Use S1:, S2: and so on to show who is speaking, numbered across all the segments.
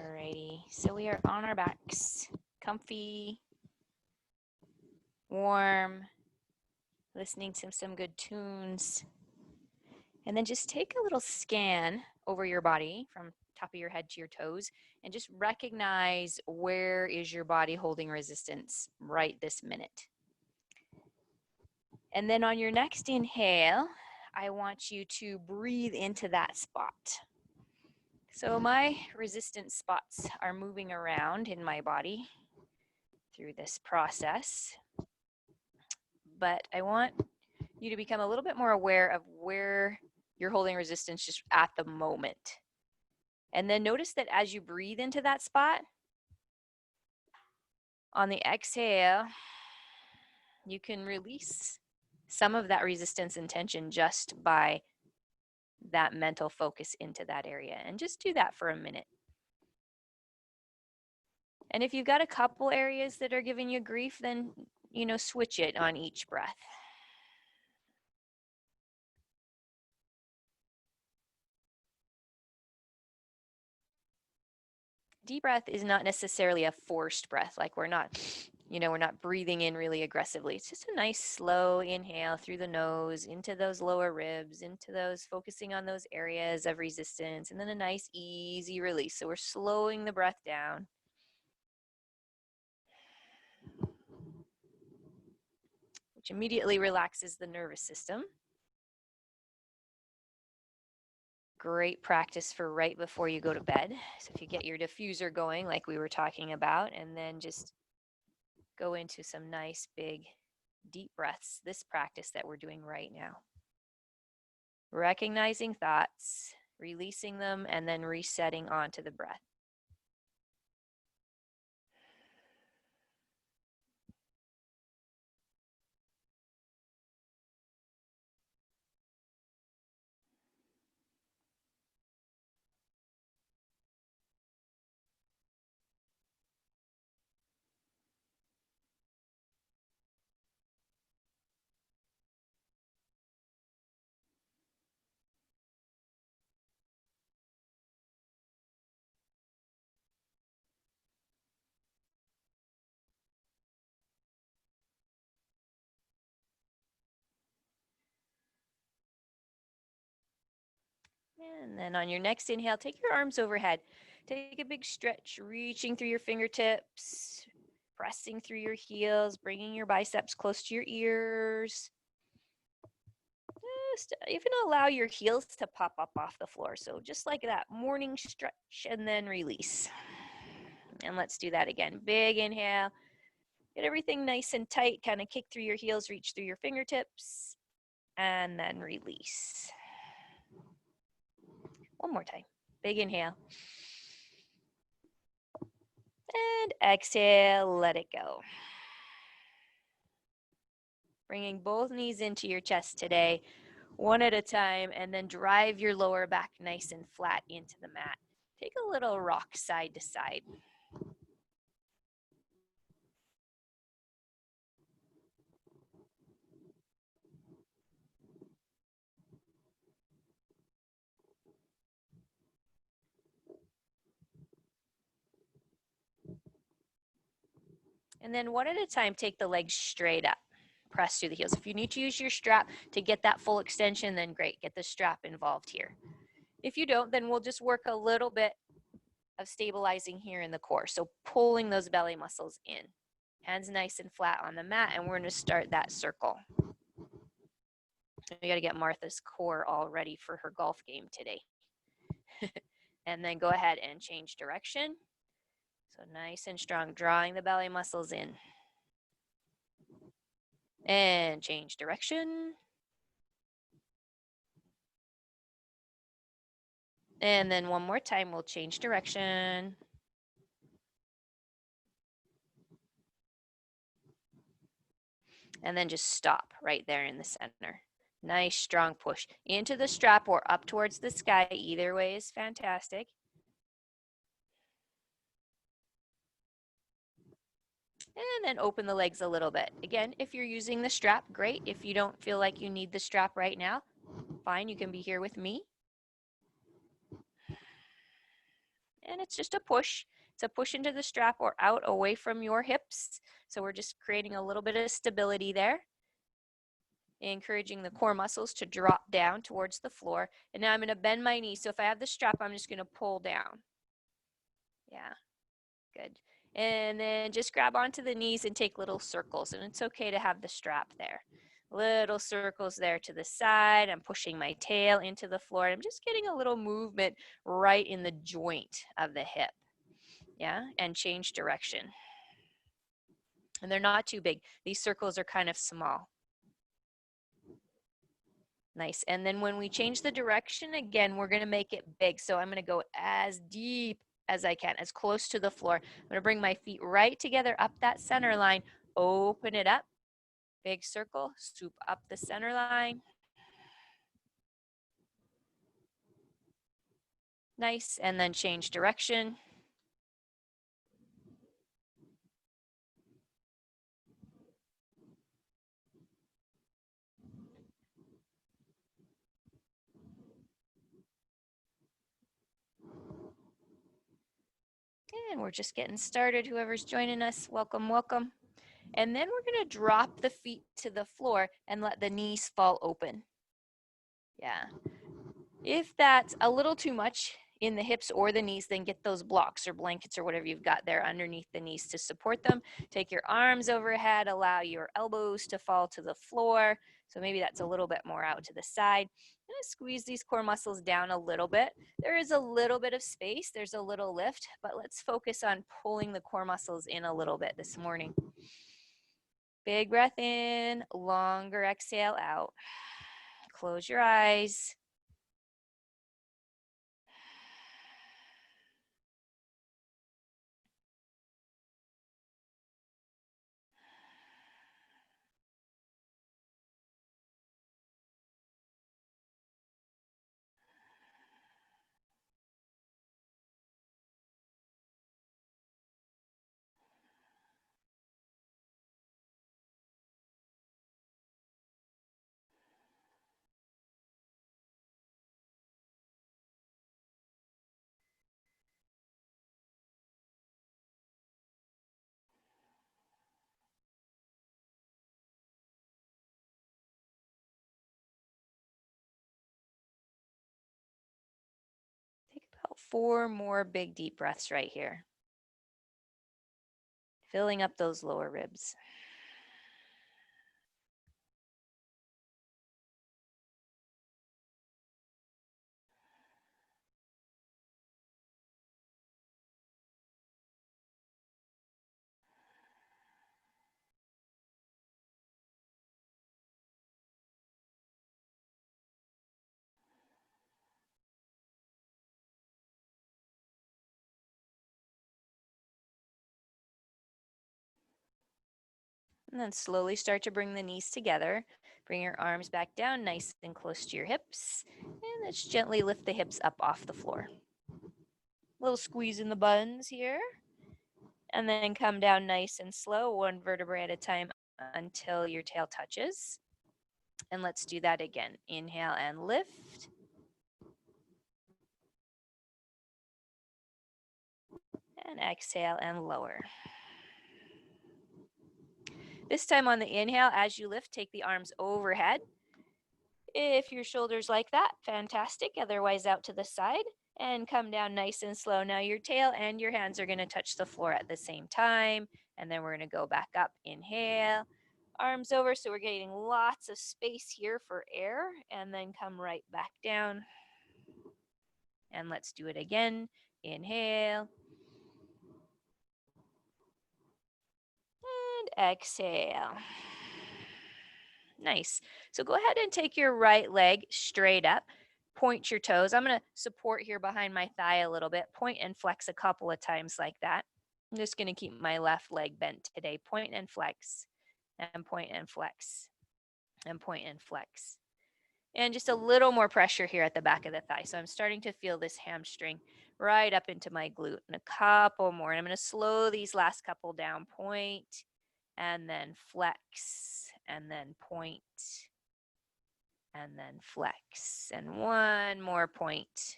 S1: Alrighty, so we are on our backs, comfy, warm, listening to some good tunes. And then just take a little scan over your body from top of your head to your toes and just recognize where is your body holding resistance right this minute. And then on your next inhale, I want you to breathe into that spot. So my resistance spots are moving around in my body through this process, but I want you to become a little bit more aware of where you're holding resistance just at the moment. And then notice that as you breathe into that spot, on the exhale, you can release some of that resistance and tension just by that mental focus into that area. And just do that for a minute. And if you've got a couple areas that are giving you grief, then, switch it on each breath. Deep breath is not necessarily a forced breath, like we're not breathing in really aggressively. It's just a nice slow inhale through the nose into those lower ribs, into those, focusing on those areas of resistance, and then a nice easy release. So we're slowing the breath down. Which immediately relaxes the nervous system. Great practice for right before you go to bed. So if you get your diffuser going like we were talking about, and then just go into some nice big deep breaths, this practice that we're doing right now. Recognizing thoughts, releasing them, and then resetting onto the breath. And then on your next inhale, take your arms overhead. Take a big stretch, reaching through your fingertips, pressing through your heels, bringing your biceps close to your ears. Just even allow your heels to pop up off the floor. So just like that, morning stretch and then release. And let's do that again. Big inhale. Get everything nice and tight. Kind of kick through your heels, reach through your fingertips, and then release. One more time. Big inhale. And exhale, let it go. Bringing both knees into your chest today, one at a time, and then drive your lower back nice and flat into the mat. Take a little rock side to side. And then one at a time, take the legs straight up. Press through the heels. If you need to use your strap to get that full extension, then great. Get the strap involved here. If you don't, then we'll just work a little bit of stabilizing here in the core. So pulling those belly muscles in. Hands nice and flat on the mat, and we're going to start that circle. We got to get Martha's core all ready for her golf game today. And then go ahead and change direction. So nice and strong, drawing the belly muscles in. And change direction. And then one more time, we'll change direction. And then just stop right there in the center. Nice, strong push into the strap or up towards the sky. Either way is fantastic. And then open the legs a little bit. Again, if you're using the strap, great. If you don't feel like you need the strap right now, fine, you can be here with me. And it's just a push. It's a push into the strap or out away from your hips. So we're just creating a little bit of stability there, encouraging the core muscles to drop down towards the floor. And now I'm going to bend my knee. So if I have the strap, I'm just going to pull down. Yeah, good. And then just grab onto the knees and take little circles. And it's okay to have the strap there. Little circles there to the side. I'm pushing my tail into the floor. I'm just getting a little movement right in the joint of the hip. Yeah, and change direction. And they're not too big. These circles are kind of small. Nice. And then when we change the direction, again, we're going to make it big. So I'm going to go as deep as I can, as close to the floor. I'm going to bring my feet right together up that center line, open it up, big circle, swoop up the center line. Nice. And then change direction. And we're just getting started. Whoever's joining us, welcome, welcome. And then we're going to drop the feet to the floor and let the knees fall open. Yeah. If that's a little too much in the hips or the knees, then get those blocks or blankets or whatever you've got there underneath the knees to support them. Take your arms overhead, allow your elbows to fall to the floor. So maybe that's a little bit more out to the side. I'm going to squeeze these core muscles down a little bit. There is a little bit of space. There's a little lift, but let's focus on pulling the core muscles in a little bit this morning. Big breath in, longer exhale out. Close your eyes. Take about 4 more big deep breaths right here. Filling up those lower ribs. And then slowly start to bring the knees together. Bring your arms back down nice and close to your hips. And let's gently lift the hips up off the floor. Little squeeze in the buns here. And then come down nice and slow, one vertebrae at a time until your tail touches. And let's do that again. Inhale and lift. And exhale and lower. This time on the inhale, as you lift, take the arms overhead. If your shoulders like that, fantastic. Otherwise, out to the side and come down nice and slow. Now your tail and your hands are going to touch the floor at the same time. And then we're going to go back up. Inhale, arms over. So we're getting lots of space here for air. And then come right back down. And let's do it again. Inhale. And exhale. Nice. So go ahead and take your right leg straight up. Point your toes. I'm going to support here behind my thigh a little bit. Point and flex a couple of times like that. I'm just going to keep my left leg bent today. Point and flex, and point and flex, and point and flex. And just a little more pressure here at the back of the thigh. So I'm starting to feel this hamstring right up into my glute. And a couple more. And I'm going to slow these last couple down. Point, and then flex, and then point, and then flex. And one more point,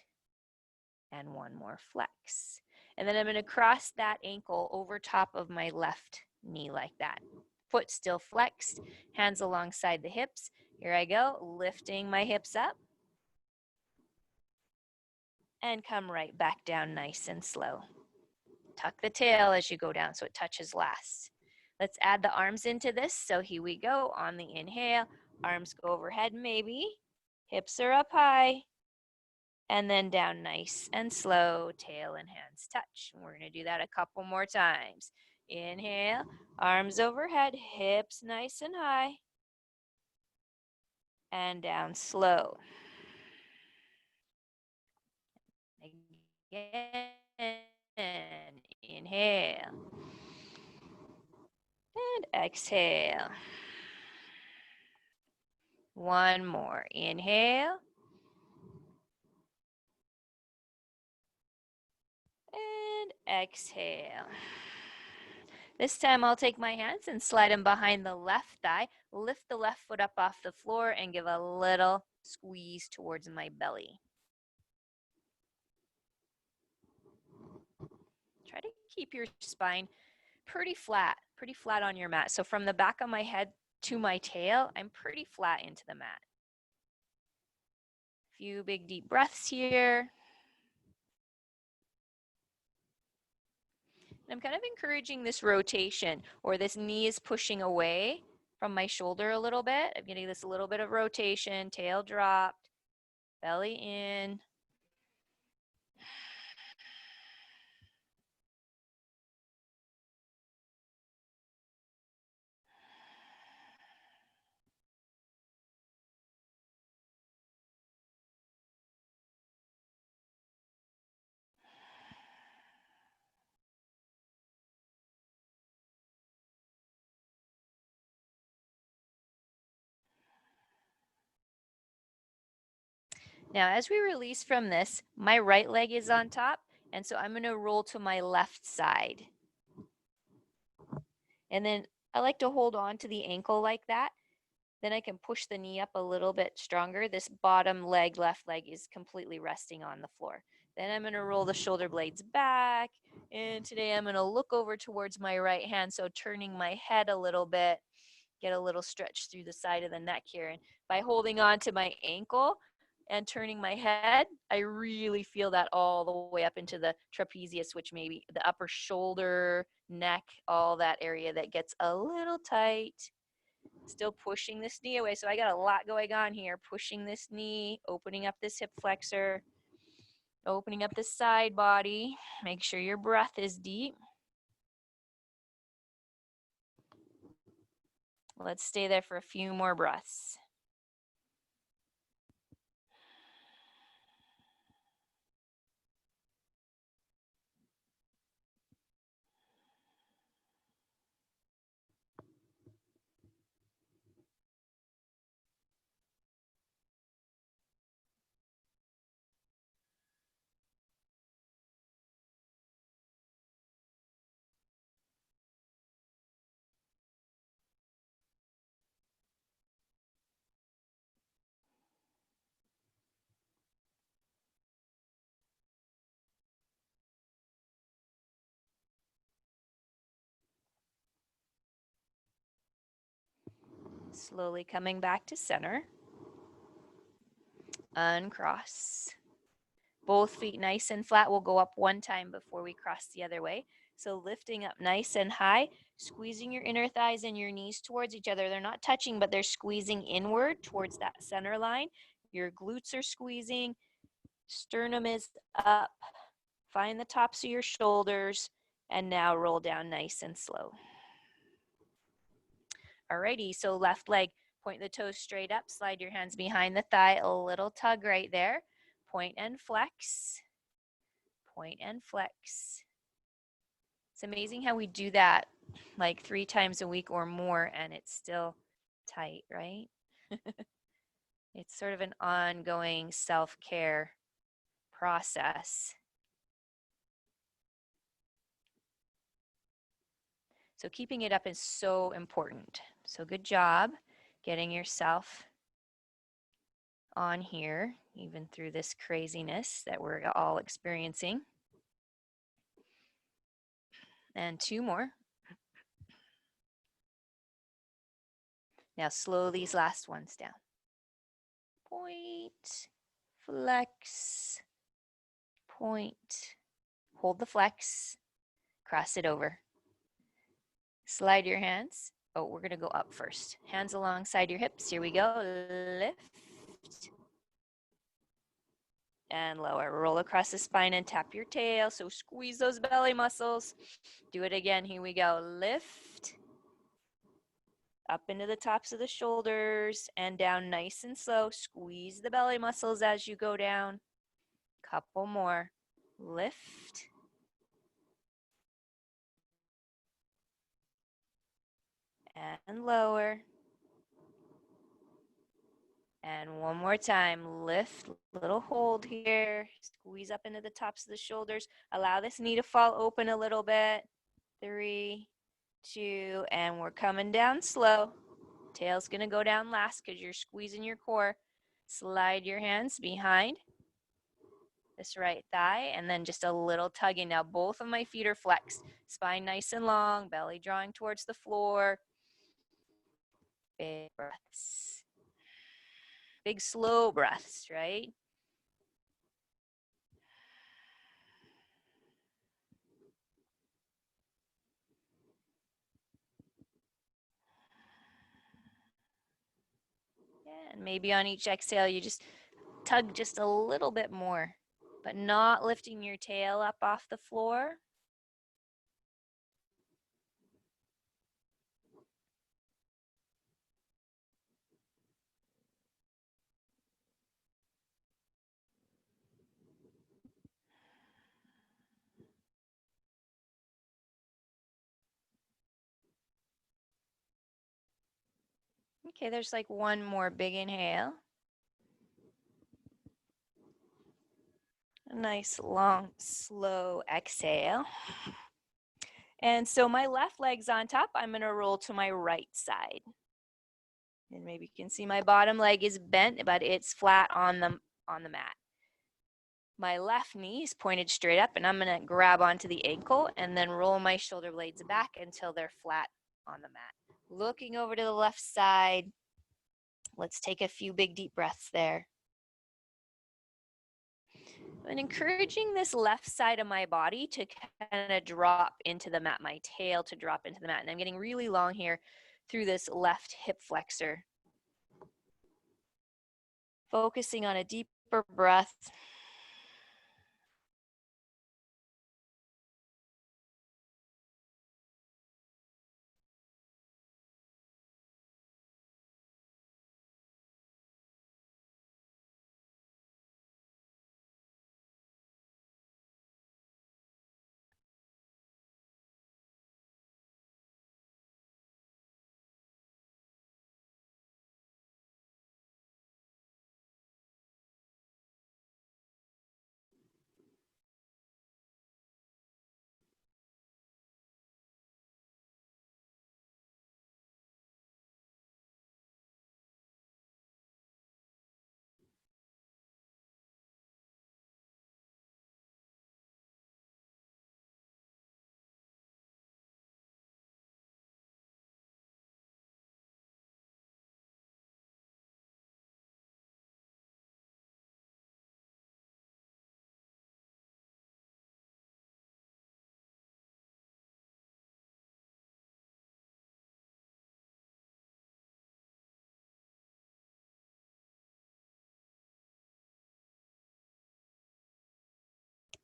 S1: and one more flex. And then I'm going to cross that ankle over top of my left knee like that. Foot still flexed, hands alongside the hips. Here I go, lifting my hips up. And come right back down nice and slow. Tuck the tail as you go down so it touches last. Let's add the arms into this. So here we go on the inhale. Arms go overhead maybe. Hips are up high. And then down nice and slow, tail and hands touch. We're going to do that a couple more times. Inhale, arms overhead, hips nice and high. And down slow. Again, inhale. And exhale. One more. Inhale. And exhale. This time I'll take my hands and slide them behind the left thigh, lift the left foot up off the floor and give a little squeeze towards my belly. Try to keep your spine pretty flat on your mat. So from the back of my head to my tail, I'm pretty flat into the mat. Few big deep breaths here. And I'm kind of encouraging this rotation, or this knee is pushing away from my shoulder a little bit. I'm getting this little bit of rotation, tail dropped, belly in. Now, as we release from this, my right leg is on top, and so I'm going to roll to my left side. And then I like to hold on to the ankle like that. Then I can push the knee up a little bit stronger. This bottom leg, left leg, is completely resting on the floor. Then I'm going to roll the shoulder blades back. And today I'm going to look over towards my right hand, so turning my head a little bit, get a little stretch through the side of the neck here. And by holding on to my ankle and turning my head, I really feel that all the way up into the trapezius, which maybe the upper shoulder, neck, all that area that gets a little tight. Still pushing this knee away. So I got a lot going on here. Pushing this knee, opening up this hip flexor, opening up the side body. Make sure your breath is deep. Let's stay there for a few more breaths. Slowly coming back to center. Uncross. Both feet nice and flat. We'll go up one time before we cross the other way. So lifting up nice and high, squeezing your inner thighs and your knees towards each other. They're not touching, but they're squeezing inward towards that center line. Your glutes are squeezing. Sternum is up. Find the tops of your shoulders. And now roll down nice and slow. Alrighty, so left leg, point the toes straight up, slide your hands behind the thigh, a little tug right there. Point and flex. Point and flex. It's amazing how we do that like 3 times a week or more and it's still tight, right? It's sort of an ongoing self-care process. So keeping it up is so important. So good job getting yourself on here, even through this craziness that we're all experiencing. And 2 more. Now slow these last ones down. Point, flex, point, hold the flex, cross it over. Slide your hands. Oh, we're going to go up first. Hands alongside your hips. Here we go. Lift and lower. Roll across the spine and tap your tail. So squeeze those belly muscles. Do it again. Here we go. Lift up into the tops of the shoulders and down nice and slow. Squeeze the belly muscles as you go down. Couple more. Lift. And lower. And one more time. Lift, little hold here. Squeeze up into the tops of the shoulders. Allow this knee to fall open a little bit. 3, 2, and we're coming down slow. Tail's gonna go down last because you're squeezing your core. Slide your hands behind this right thigh and then just a little tugging. Now both of my feet are flexed. Spine nice and long, belly drawing towards the floor. Big breaths. Big slow breaths, right? Yeah, and maybe on each exhale you just tug just a little bit more, but not lifting your tail up off the floor. Okay, there's like one more big inhale. A nice, long, slow exhale. And so my left leg's on top. I'm going to roll to my right side. And maybe you can see my bottom leg is bent, but it's flat on the mat. My left knee is pointed straight up, and I'm going to grab onto the ankle and then roll my shoulder blades back until they're flat on the mat. Looking over to the left side. Let's take a few big deep breaths there. I'm encouraging this left side of my body to kind of drop into the mat, my tail to drop into the mat. And I'm getting really long here through this left hip flexor. Focusing on a deeper breath.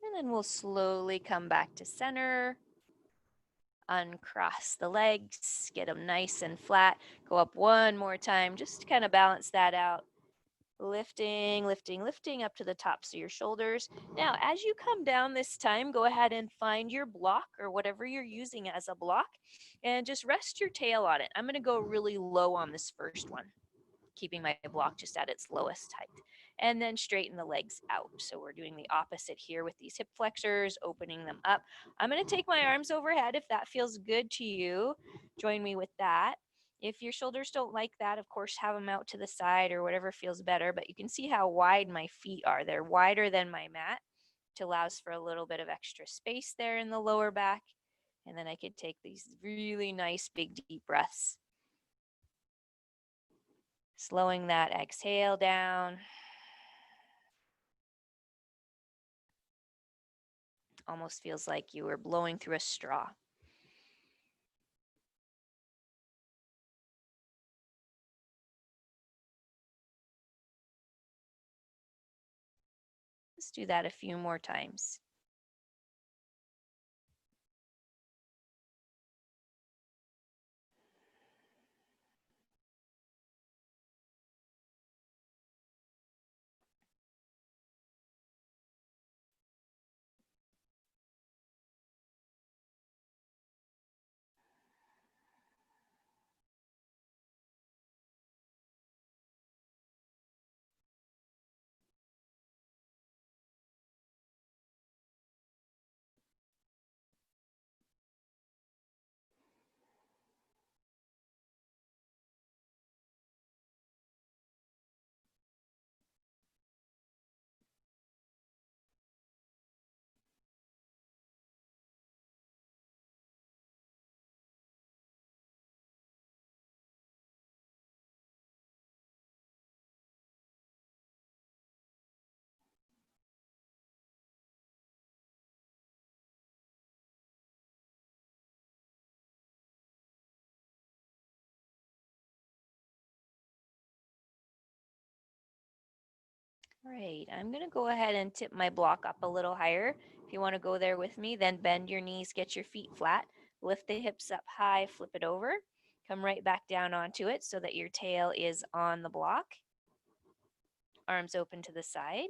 S1: And then we'll slowly come back to center. Uncross the legs, get them nice and flat. Go up one more time, just to kind of balance that out. Lifting, lifting, lifting up to the tops of your shoulders. Now, as you come down this time, go ahead and find your block or whatever you're using as a block and just rest your tail on it. I'm going to go really low on this first one, keeping my block just at its lowest height. And then straighten the legs out. So we're doing the opposite here with these hip flexors, opening them up. I'm going to take my arms overhead if that feels good to you. Join me with that. If your shoulders don't like that, of course, have them out to the side or whatever feels better. But you can see how wide my feet are. They're wider than my mat, which allows for a little bit of extra space there in the lower back. And then I could take these really nice big deep breaths. Slowing that exhale down. Almost feels like you were blowing through a straw. Let's do that a few more times. All right, I'm gonna go ahead and tip my block up a little higher. If you wanna go there with me, then bend your knees, get your feet flat, lift the hips up high, flip it over, come right back down onto it so that your tail is on the block. Arms open to the side.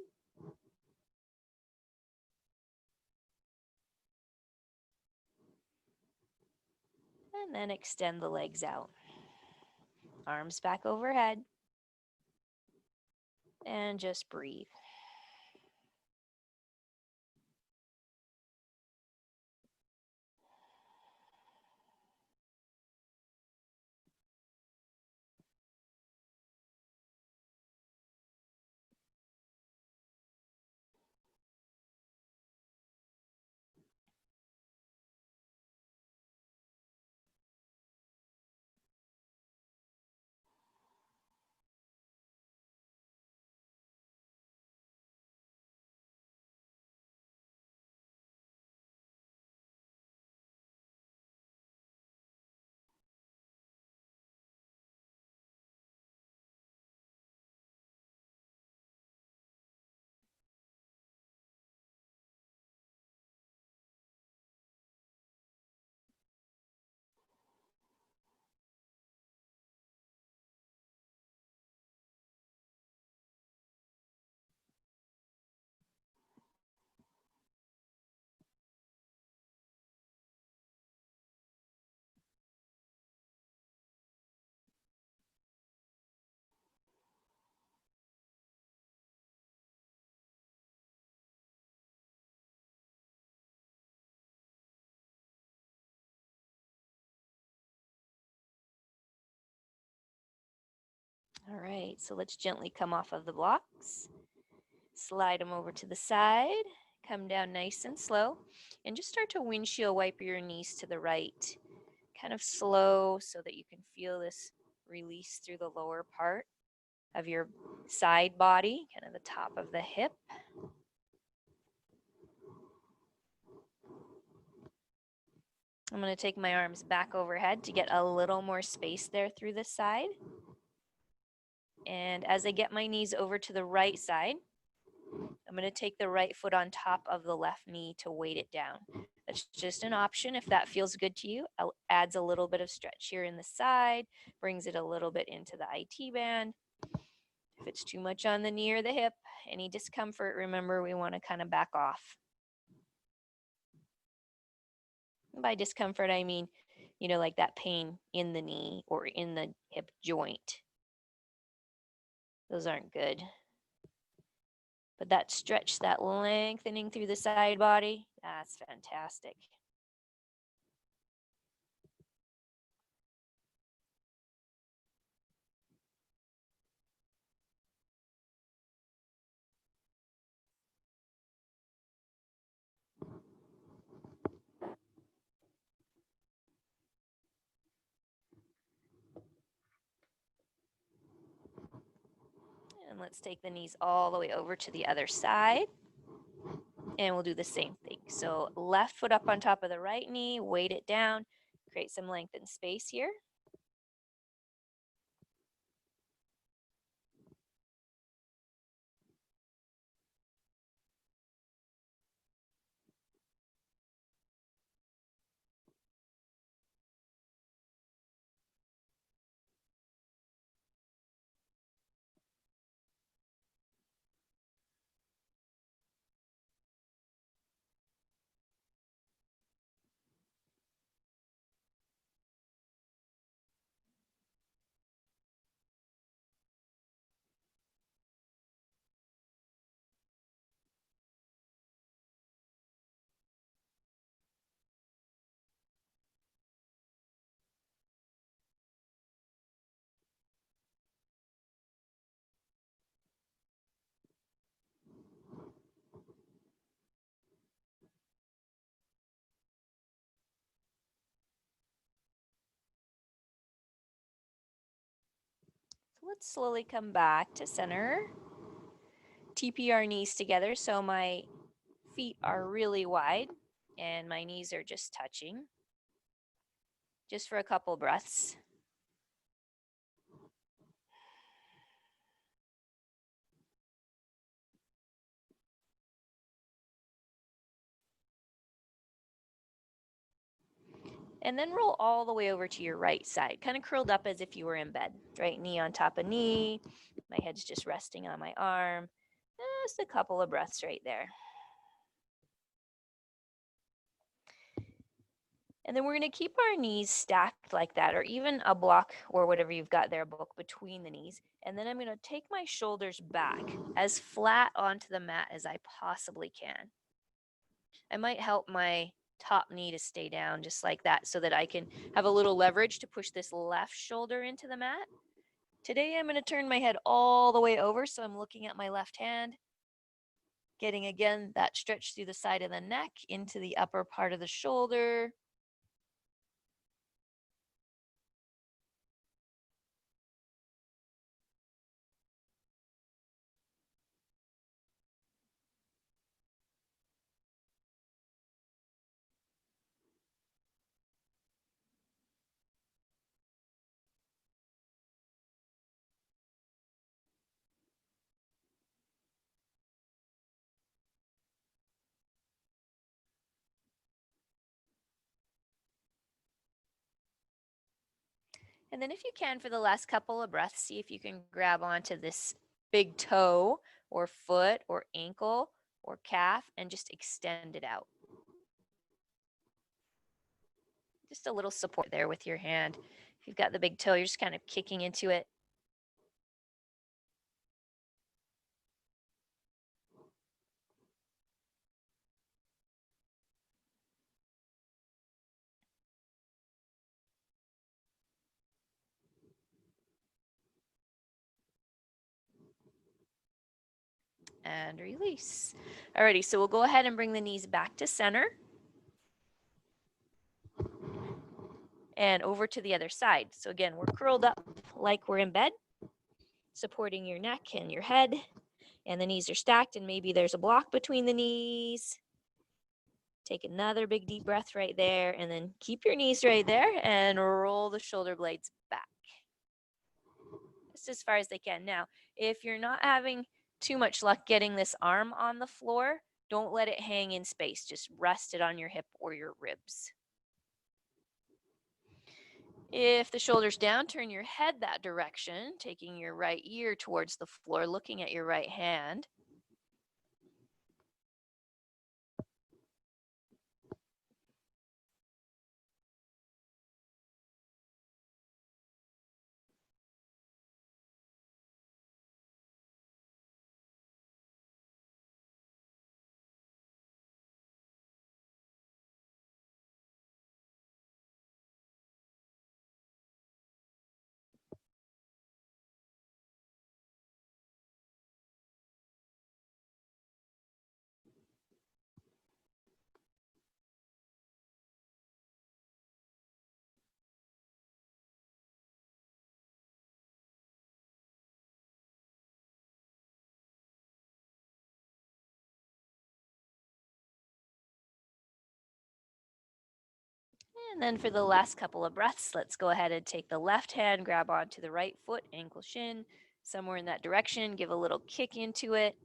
S1: And then extend the legs out. Arms back overhead. And just breathe. All right, so let's gently come off of the blocks. Slide them over to the side. Come down nice and slow. And just start to windshield wipe your knees to the right. Kind of slow so that you can feel this release through the lower part of your side body, kind of the top of the hip. I'm going to take my arms back overhead to get a little more space there through the side. And as I get my knees over to the right side, I'm going to take the right foot on top of the left knee to weight it down. That's just an option if that feels good to you. Adds a little bit of stretch here in the side, brings it a little bit into the IT band. If it's too much on the knee or the hip, any discomfort, remember we want to kind of back off. And by discomfort, I mean, like that pain in the knee or in the hip joint. Those aren't good. But that stretch, that lengthening through the side body, that's fantastic. let's take the knees all the way over to the other side. And we'll do the same thing. So left foot up on top of the right knee, weight it down, create some length and space here. So let's slowly come back to center. TP our knees together so my feet are really wide and my knees are just touching. Just for a couple breaths. And then roll all the way over to your right side, kind of curled up as if you were in bed. Right knee on top of knee. My head's just resting on my arm. Just a couple of breaths right there. And then we're going to keep our knees stacked like that, or even a block or whatever you've got there, a book between the knees. And then I'm going to take my shoulders back as flat onto the mat as I possibly can. I might help my top knee to stay down just like that so that I can have a little leverage to push this left shoulder into the mat. Today I'm going to turn my head all the way over so I'm looking at my left hand, getting again that stretch through the side of the neck into the upper part of the shoulder. And then if you can, for the last couple of breaths, see if you can grab onto this big toe or foot or ankle or calf and just extend it out. Just a little support there with your hand. If you've got the big toe, you're just kind of kicking into it. And release. Alrighty, so we'll go ahead and bring the knees back to center. And over to the other side. So again, we're curled up like we're in bed, supporting your neck and your head. And the knees are stacked and maybe there's a block between the knees. Take another big deep breath right there and then keep your knees right there and roll the shoulder blades back. Just as far as they can. Now, if you're not having too much luck getting this arm on the floor, don't let it hang in space. Just rest it on your hip or your ribs. If the shoulder's down, turn your head that direction, taking your right ear towards the floor, looking at your right hand. And then for the last couple of breaths, let's go ahead and take the left hand, grab onto the right foot, ankle, shin, somewhere in that direction. Give a little kick into it.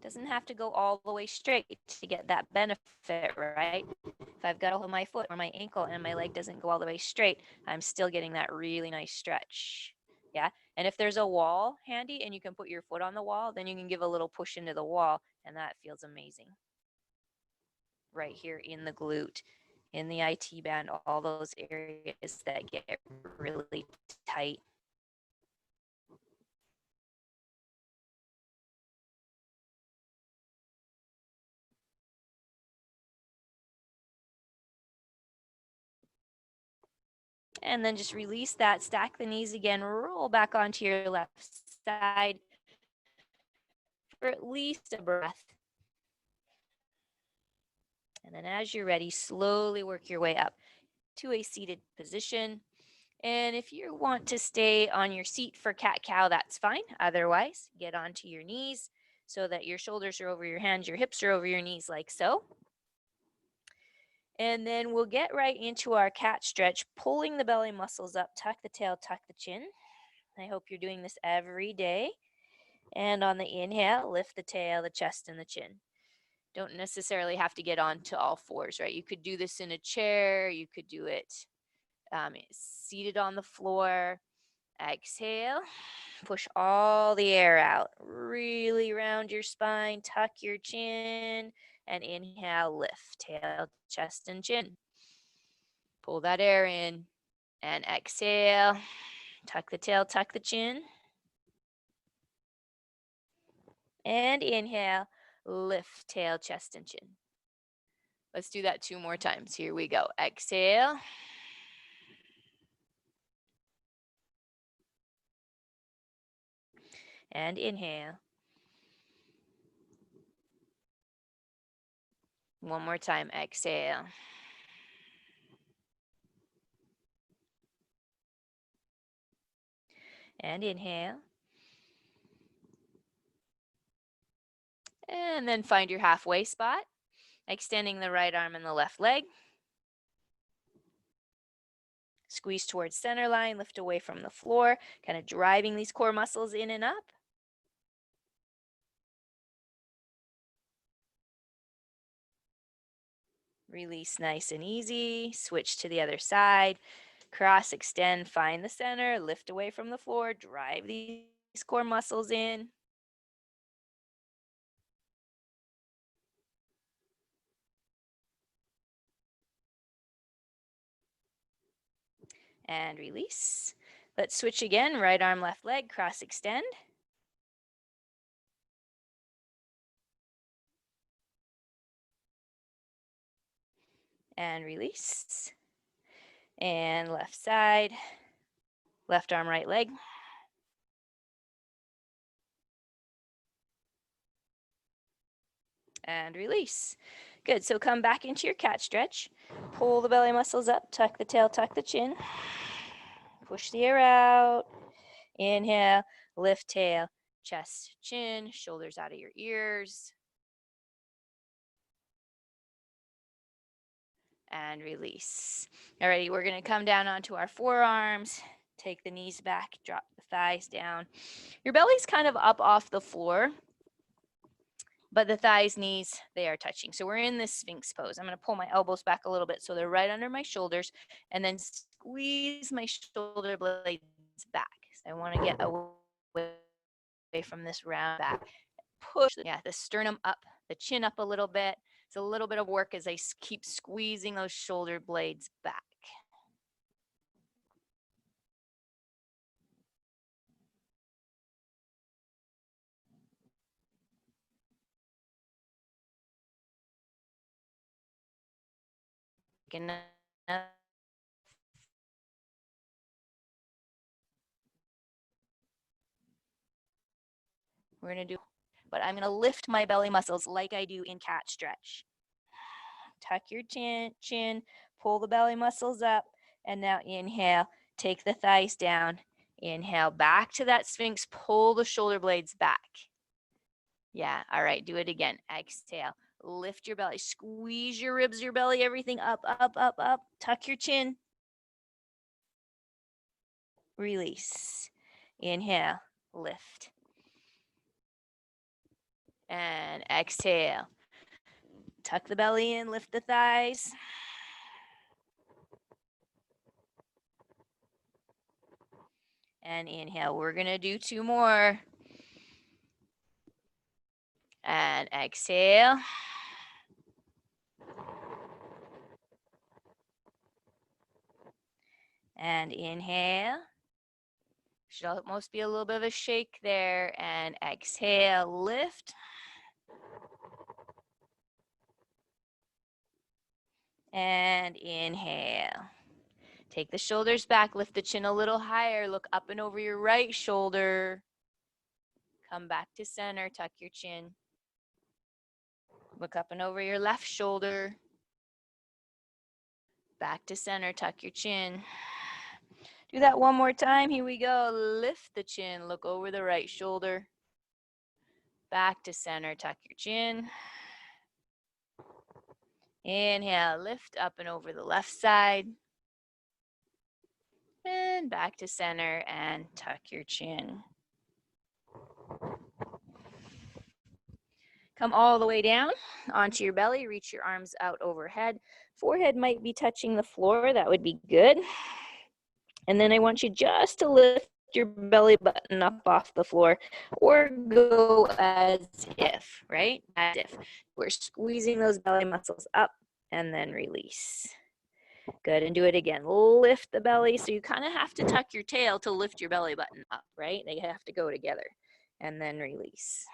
S1: Doesn't have to go all the way straight to get that benefit, right? If I've got to hold my foot or my ankle and my leg doesn't go all the way straight, I'm still getting that really nice stretch. Yeah. And if there's a wall handy and you can put your foot on the wall, then you can give a little push into the wall, and that feels amazing. Right here in the glute, in the IT band, all those areas that get really tight. And then just release that, stack the knees again, roll back onto your left side for at least a breath. And then as you're ready, slowly work your way up to a seated position. And if you want to stay on your seat for cat-cow, that's fine. Otherwise, get onto your knees so that your shoulders are over your hands, your hips are over your knees like so. And then we'll get right into our cat stretch, pulling the belly muscles up, tuck the tail, tuck the chin. I hope you're doing this every day. And on the inhale, lift the tail, the chest, and the chin. Don't necessarily have to get on to all fours, right? You could do this in a chair. You could do it seated on the floor. Exhale, push all the air out. Really round your spine, tuck your chin, and inhale, lift tail, chest, and chin. Pull that air in and exhale. Tuck the tail, tuck the chin. And inhale, lift tail, chest, and chin. Let's do that 2 more times. Here we go. Exhale. And inhale. One more time. Exhale. And inhale. And then find your halfway spot, extending the right arm and the left leg. Squeeze towards center line, lift away from the floor, kind of driving these core muscles in and up. Release nice and easy. Switch to the other side. Cross, extend, find the center, lift away from the floor, drive these core muscles in. And release. Let's switch again. Right arm, left leg, cross, extend. And release. And left side, left arm, right leg. And release. Good. So come back into your cat stretch. Pull the belly muscles up, tuck the tail, tuck the chin. Push the air out. Inhale, lift tail, chest, chin, shoulders out of your ears. And release. Alrighty, we're going to come down onto our forearms. Take the knees back, drop the thighs down. Your belly's kind of up off the floor, but the thighs, knees, they are touching. So we're in this Sphinx pose. I'm going to pull my elbows back a little bit so they're right under my shoulders, and then squeeze my shoulder blades back. So I want to get away from this round back. Push, the sternum up, the chin up a little bit. It's a little bit of work as I keep squeezing those shoulder blades back. Enough. We're going to do, but I'm going to lift my belly muscles like I do in cat stretch. Tuck your chin, pull the belly muscles up, and now inhale, take the thighs down. Inhale, back to that Sphinx, pull the shoulder blades back. Yeah, all right, do it again. Exhale, lift your belly, squeeze your ribs, your belly, everything up, up, up, up. Tuck your chin. Release. Inhale, lift. And exhale. Tuck the belly in, lift the thighs. And inhale. We're going to do 2 more. And exhale. And inhale. Should almost be a little bit of a shake there. And exhale, lift. And inhale. Take the shoulders back, lift the chin a little higher, look up and over your right shoulder. Come back to center, tuck your chin. Look up and over your left shoulder. Back to center, tuck your chin. Do that one more time. Here we go. Lift the chin, look over the right shoulder. Back to center, tuck your chin. Inhale, lift up and over the left side. And back to center and tuck your chin. Come all the way down onto your belly. Reach your arms out overhead. Forehead might be touching the floor. That would be good. And then I want you just to lift your belly button up off the floor or go as if, right? As if. We're squeezing those belly muscles up and then release. Good, and do it again. Lift the belly. So you kind of have to tuck your tail to lift your belly button up, right? They have to go together. And then release.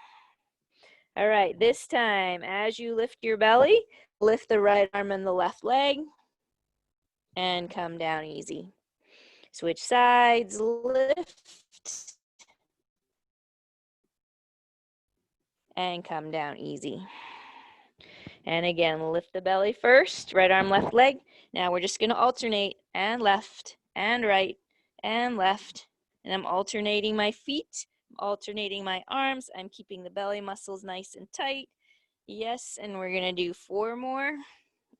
S1: All right, this time, as you lift your belly, lift the right arm and the left leg, and come down easy. Switch sides, lift, and come down easy. And again, lift the belly first, right arm, left leg. Now we're just gonna alternate, and left, and right, and left. And I'm alternating my feet, alternating my arms. I'm keeping the belly muscles nice and tight. Yes, and we're gonna do 4 more,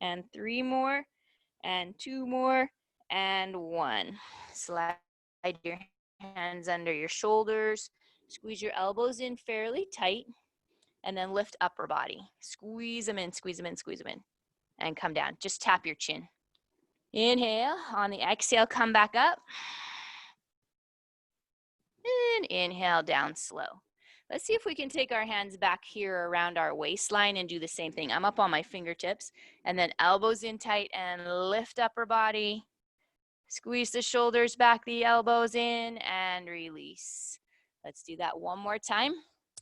S1: and 3 more, and 2 more, and 1. Slide your hands under your shoulders. Squeeze your elbows in fairly tight, and then lift upper body. Squeeze them in, squeeze them in, squeeze them in, and come down. Just tap your chin. Inhale. On the exhale, come back up. And inhale, down slow. Let's see if we can take our hands back here around our waistline and do the same thing. I'm up on my fingertips, and then elbows in tight and lift upper body. Squeeze the shoulders back, the elbows in, and release. Let's do that one more time.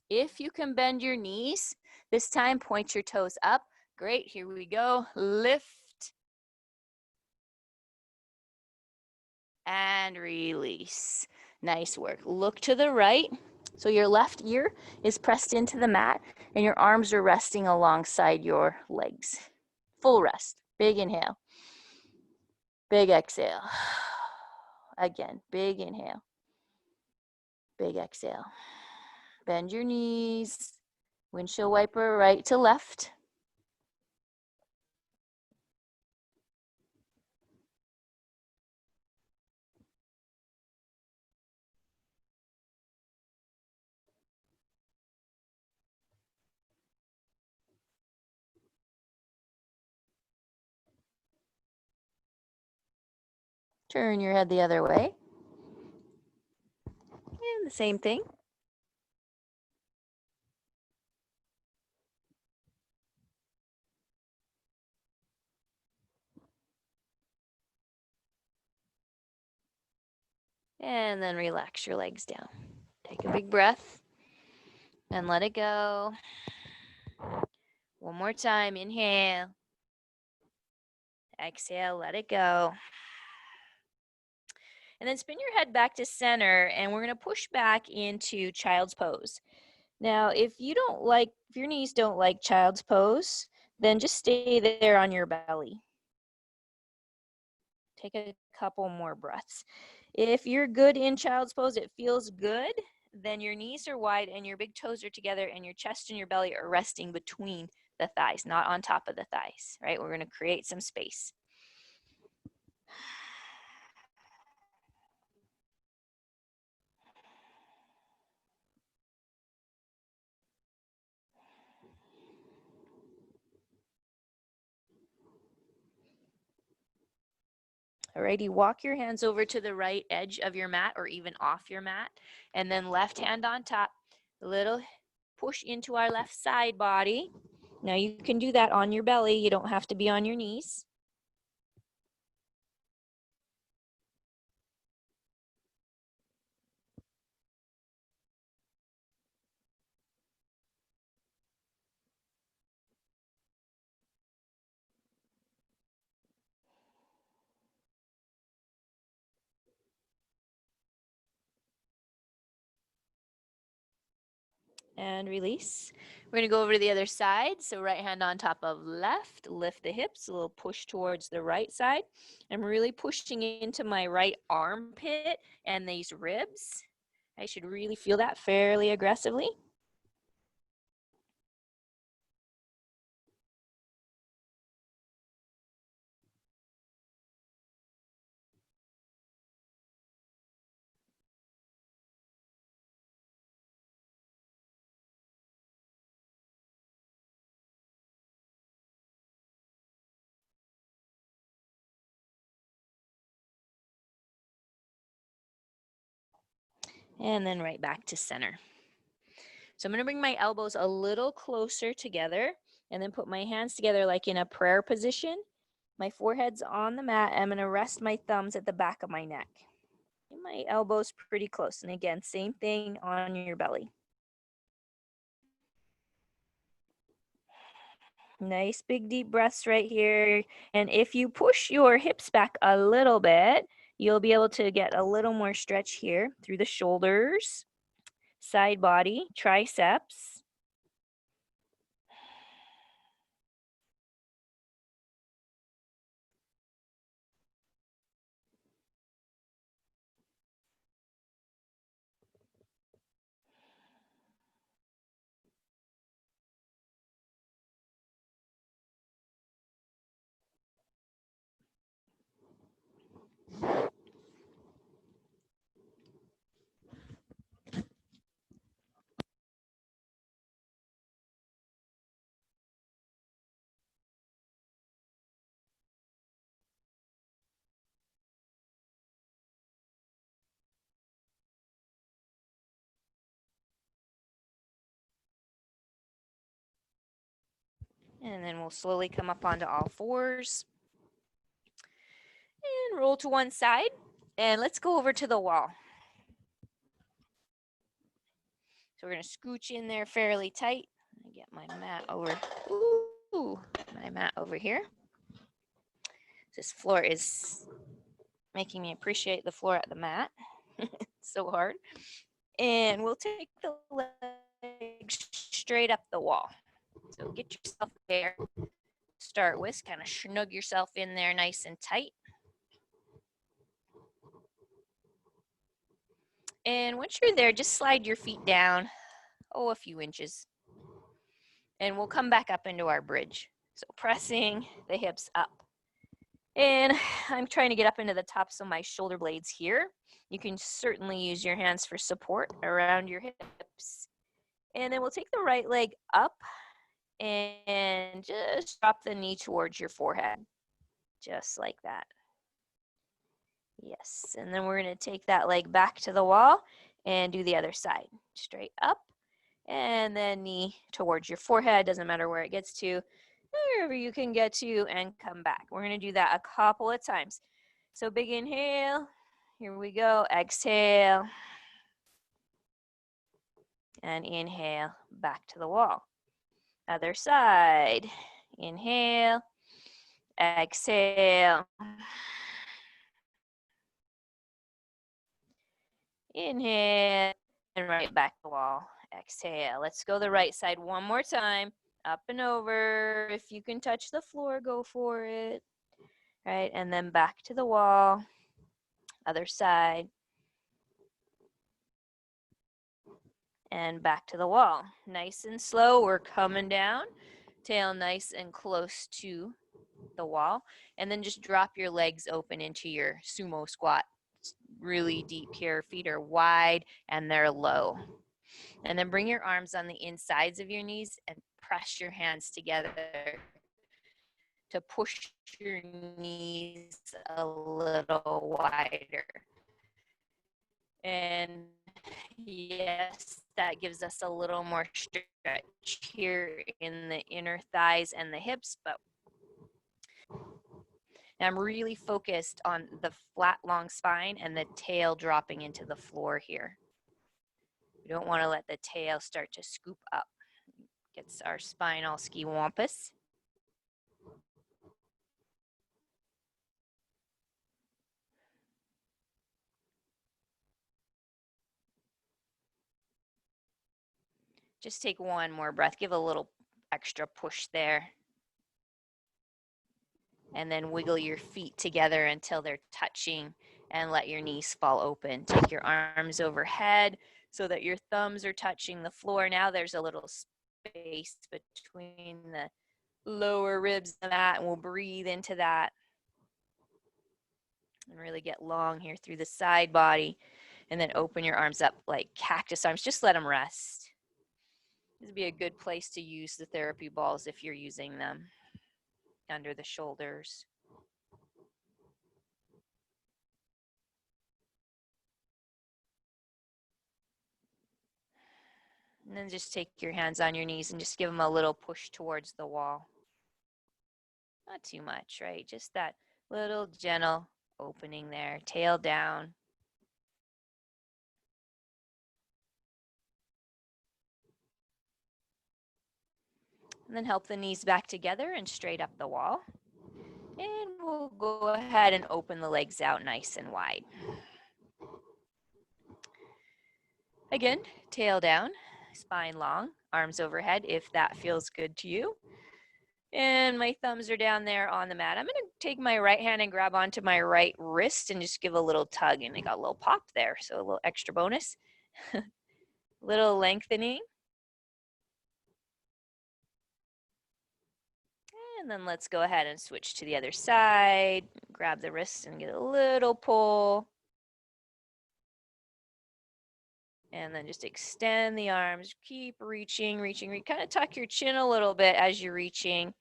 S1: If you can bend your knees, this time point your toes up. Great, here we go. Lift and release. Nice work. Look to the right. So your left ear is pressed into the mat and your arms are resting alongside your legs. Full rest. Big inhale. Big exhale. Again, big inhale. Big exhale. Bend your knees. Windshield wiper right to left. Turn your head the other way. And the same thing. And then relax your legs down. Take a big breath and let it go. One more time. Inhale. Exhale, let it go. And then spin your head back to center, and we're going to push back into child's pose. Now, if your knees don't like child's pose, then just stay there on your belly. Take a couple more breaths. If you're good in child's pose, it feels good, then your knees are wide and your big toes are together and your chest and your belly are resting between the thighs, not on top of the thighs, right? We're going to create some space. Alrighty, walk your hands over to the right edge of your mat or even off your mat, and then left hand on top, a little push into our left side body. Now you can do that on your belly. You don't have to be on your knees. And release. We're going to go over to the other side. So right hand on top of left, lift the hips, a little push towards the right side. I'm really pushing into my right armpit and these ribs. I should really feel that fairly aggressively. And then right back to center. So I'm going to bring my elbows a little closer together and then put my hands together like in a prayer position. My forehead's on the mat. I'm going to rest my thumbs at the back of my neck. My elbows pretty close. And again, same thing on your belly. Nice big deep breaths right here. And if you push your hips back a little bit, you'll be able to get a little more stretch here through the shoulders, side body, triceps. And then we'll slowly come up onto all fours. And roll to one side. And let's go over to the wall. So we're going to scooch in there fairly tight. Get my mat over. Ooh, my mat over here. This floor is making me appreciate the floor at the mat. It's so hard. And we'll take the legs straight up the wall. So get yourself there. Start with, kind of snug yourself in there nice and tight. And once you're there, just slide your feet down, a few inches. And we'll come back up into our bridge. So pressing the hips up. And I'm trying to get up into the tops of my shoulder blades here. You can certainly use your hands for support around your hips. And then we'll take the right leg up and just drop the knee towards your forehead. Just like that. Yes, and then we're going to take that leg back to the wall and do the other side. Straight up, and then knee towards your forehead. Doesn't matter where it gets to, wherever you can get to, and come back. We're going to do that a couple of times. So big inhale. Here we go. Exhale. And inhale, back to the wall. Other side. Inhale. Exhale. Inhale, and right back to the wall. Exhale. Let's go the right side one more time. Up and over. If you can touch the floor, go for it. Right, and then back to the wall. Other side. and back to the wall. Nice and slow, we're coming down, tail nice and close to the wall, and then just drop your legs open into your sumo squat. It's really deep here, feet are wide and they're low. And then bring your arms on the insides of your knees and press your hands together to push your knees a little wider. And yes, that gives us a little more stretch here in the inner thighs and the hips, but I'm really focused on the flat, long spine and the tail dropping into the floor here. We don't want to let the tail start to scoop up. Gets our spine all ski-wampus. Just take one more breath. Give a little extra push there. And then wiggle your feet together until they're touching and let your knees fall open. Take your arms overhead so that your thumbs are touching the floor. Now there's a little space between the lower ribs and that, and we'll breathe into that and really get long here through the side body. And then open your arms up like cactus arms. Just let them rest. This would be a good place to use the therapy balls if you're using them under the shoulders. And then just take your hands on your knees and just give them a little push towards the wall. Not too much, right? Just that little gentle opening there, tail down. And then help the knees back together and straight up the wall. And we'll go ahead and open the legs out nice and wide. Again, tail down, spine long, arms overhead if that feels good to you. And my thumbs are down there on the mat. I'm going to take my right hand and grab onto my right wrist and just give a little tug. And I got a little pop there, so a little extra bonus. Little lengthening. And then let's go ahead and switch to the other side. Grab the wrist and get a little pull. And then just extend the arms. Keep reaching. Kind of tuck your chin a little bit as you're reaching.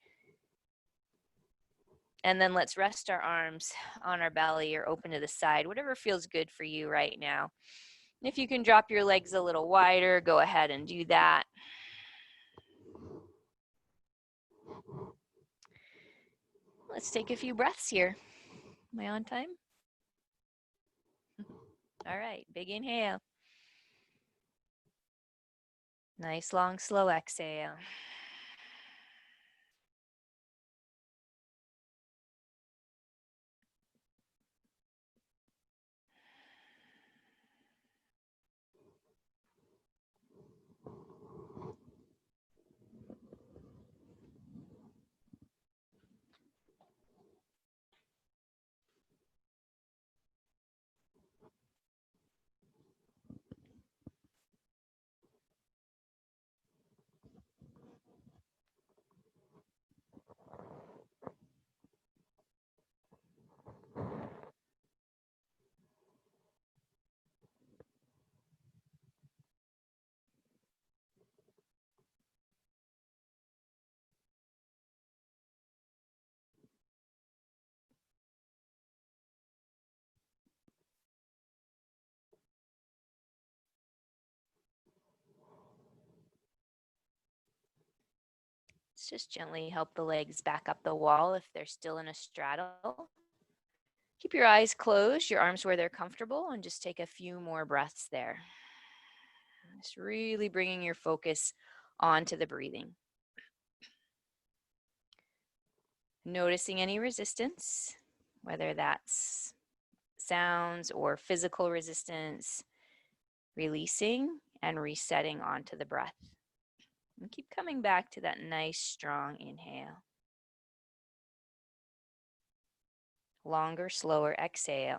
S1: And then let's rest our arms on our belly or open to the side, whatever feels good for you right now. And if you can drop your legs a little wider, go ahead and do that. Let's take a few breaths here. Am I on time? All right, big inhale. Nice, long, slow exhale. Let's just gently help the legs back up the wall if they're still in a straddle. Keep your eyes closed, your arms where they're comfortable, and just take a few more breaths there. Just really bringing your focus onto the breathing. Noticing any resistance, whether that's sounds or physical resistance, releasing and resetting onto the breath. And keep coming back to that nice, strong inhale. Longer, slower exhale.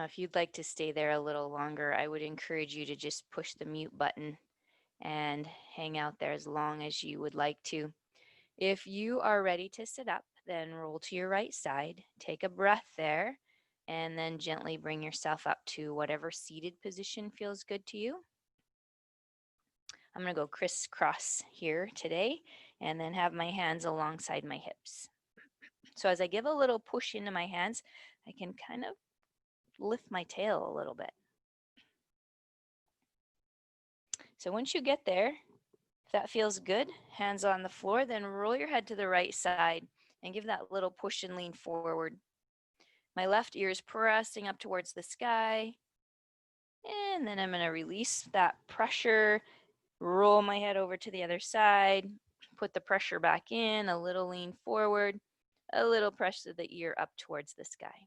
S1: If you'd like to stay there a little longer, I would encourage you to just push the mute button and hang out there as long as you would like to. If you are ready to sit up, then roll to your right side, take a breath there, and then gently bring yourself up to whatever seated position feels good to you. I'm going to go crisscross here today and then have my hands alongside my hips. So as I give a little push into my hands, I can kind of lift my tail a little bit. So once you get there, if that feels good, hands on the floor, then roll your head to the right side and give that little push and lean forward. My left ear is pressing up towards the sky. And then I'm going to release that pressure, roll my head over to the other side, put the pressure back in, a little lean forward, a little press of the ear up towards the sky.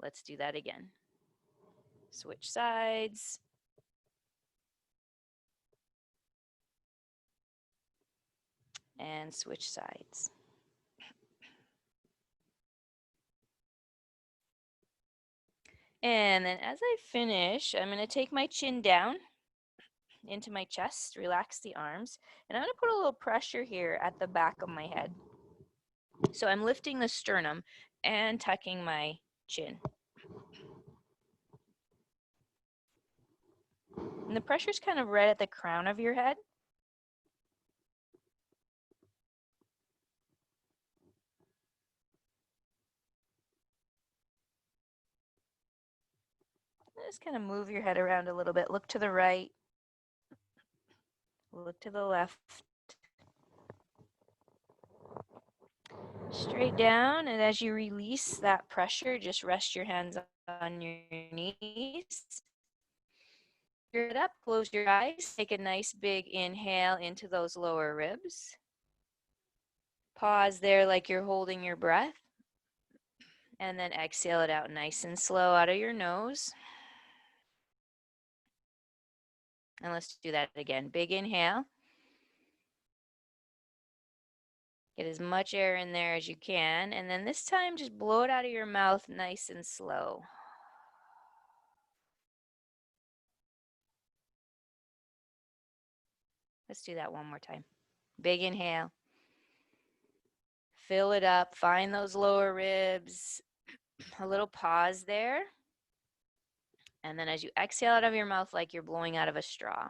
S1: Let's do that again. Switch sides. And switch sides. And then as I finish, I'm going to take my chin down into my chest, relax the arms, and I'm going to put a little pressure here at the back of my head. So I'm lifting the sternum and tucking my chin. And the pressure's kind of right at the crown of your head. Just kind of move your head around a little bit. Look to the right. Look to the left. Straight down, and as you release that pressure, just rest your hands on your knees. Get up, close your eyes, take a nice big inhale into those lower ribs. Pause there like you're holding your breath. And then exhale it out nice and slow out of your nose. And let's do that again. Big inhale. Get as much air in there as you can. And then this time, just blow it out of your mouth nice and slow. Let's do that one more time. Big inhale. Fill it up. Find those lower ribs. A little pause there. And then as you exhale out of your mouth like you're blowing out of a straw.